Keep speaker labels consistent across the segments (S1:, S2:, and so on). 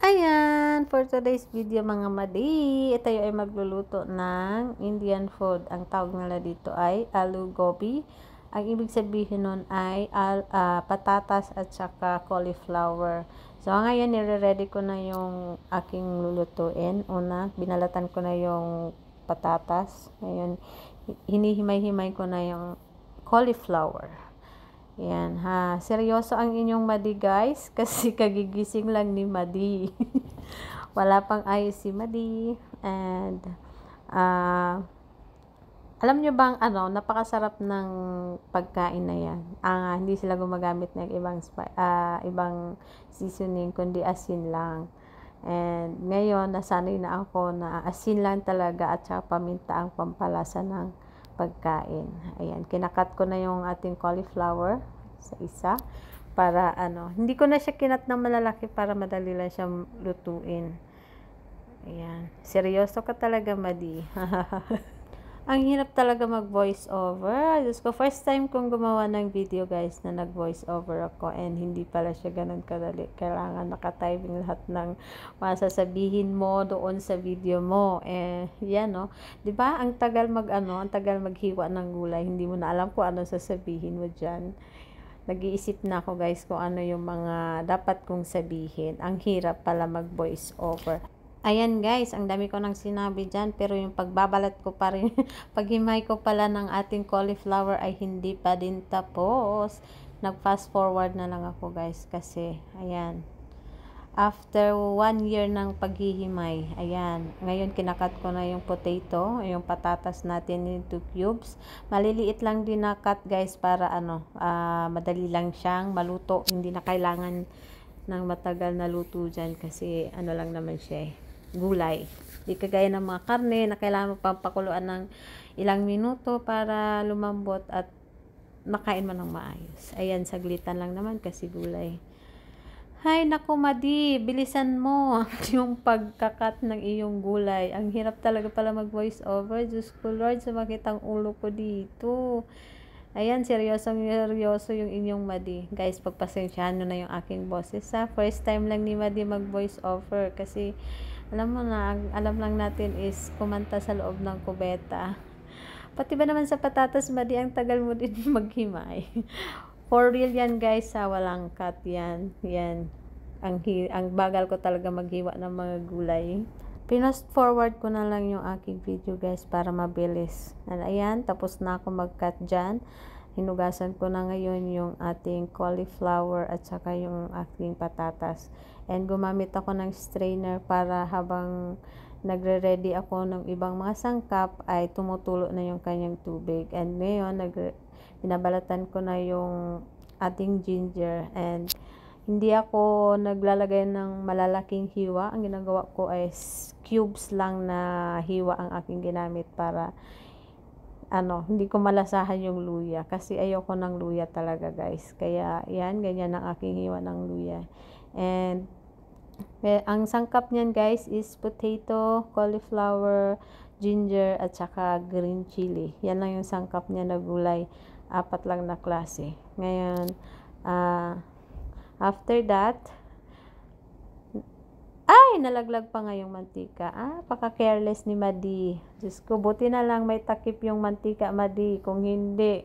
S1: Ayan, for today's video mga madi, tayo ay magluluto ng Indian food. Ang tawag nila dito ay aloo gobi. Ang ibig sabihin nun ay patatas at saka cauliflower. So ngayon nire-ready ko na yung aking lulutuin. Una, binalatan ko na yung patatas. Ngayon, hinihimay-himay ko na yung cauliflower. Yan ha, seryoso ang inyong Madi guys, kasi kagigising lang ni Madi. Wala pang ayos si Madi. And alam nyo bang napakasarap ng pagkain na yan. Hindi sila gumagamit ng ibang seasoning, kundi asin lang. And ngayon nasanay na ako na asin lang talaga at saka paminta ang pampalasa ng pagkain. Ayan, kinakat ko na yung ating cauliflower sa isa para hindi ko na siya kinat ng malalaki para madali lang siyang lutuin. Ayan, seryoso ka talaga, Madi. Ang hirap talaga mag voice over. Diyos ko, first time kong gumawa ng video guys na nag voice over ako, and hindi pala siya ganun kadali. Kailangan nakatyping lahat ng masasabihin mo doon sa video mo. Yan no. 'Di ba? Ang tagal ang tagal maghiwa ng gulay. Hindi mo na alam kung ano sasabihin mo diyan. Nag-iisip na ako guys kung ano yung mga dapat kong sabihin. Ang hirap pala mag voice over. Ayan guys, ang dami ko nang sinabi dyan, pero yung pagbabalat ko pa rin, paghimay ko pala ng ating cauliflower ay hindi pa din tapos. Nag-fast forward na lang ako guys, kasi, ayan, after 1 year ng paghihimay, ayan, ngayon kinakat ko na yung potato, yung patatas natin into cubes. Maliliit lang din na cut guys, para madali lang siyang maluto. Hindi na kailangan ng matagal na luto dyan, kasi lang naman siya gulay. Di kagaya ng mga karne na kailangan mo pampakuluan ng ilang minuto para lumambot at makain mo ng maayos. Ayan, saglitan lang naman kasi gulay. Hay, naku Madi, bilisan mo yung pagkakat ng iyong gulay. Ang hirap talaga pala mag voice over. Diyos ko Lord, sumakit ang ulo ko dito. Ayan, seryoso yung inyong Madi. Guys, pagpasensyahan nyo na yung aking boses ha. First time lang ni Madi mag voice over, kasi alam mo na, alam lang natin is kumanta sa loob ng kubeta. Pati ba naman sa patatas, Madi, ang tagal mo din maghimay. For real yan guys ha, walang cut yan. Yan, ang bagal ko talaga maghiwa ng mga gulay. Pinost forward ko na lang yung aking video guys para mabilis. And ayan, tapos na ako mag-cut dyan. Hinugasan ko na ngayon yung ating cauliflower at saka yung ating patatas. And gumamit ako ng strainer para habang nagre-ready ako ng ibang mga sangkap ay tumutulo na yung kanyang tubig. And ngayon, binabalatan ko na yung ating ginger, and hindi ako naglalagay ng malalaking hiwa. Ang ginagawa ko ay cubes lang na hiwa ang aking ginamit para hindi ko malasahan yung luya, kasi ayoko ng luya talaga guys. Kaya yan, ganyan ang aking hiwa ng luya. And ang sangkap niyan guys is potato, cauliflower, ginger at saka green chili. Yan lang yung sangkap niya na gulay. 4 lang na klase. Ngayon, after that, ay, nalaglag pa nga yung mantika. Paka-careless ni Madi. Diyos ko, buti na lang may takip yung mantika, Madi. Kung hindi,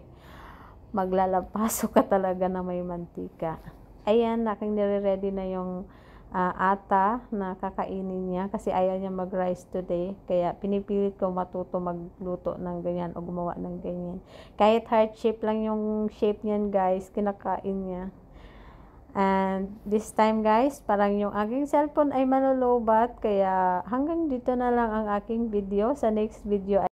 S1: maglalapaso ka talaga na may mantika. Ayan, aking nire-ready na yung ata na kakainin niya, kasi ayaw niya mag-rice today. Kaya pinipilit ko matuto magluto ng ganyan o gumawa ng ganyan. Kahit heart shape lang yung shape niyan guys, kinakain niya. And this time guys, parang yung aking cellphone ay manulobat, kaya hanggang dito na lang ang aking video. Sa next video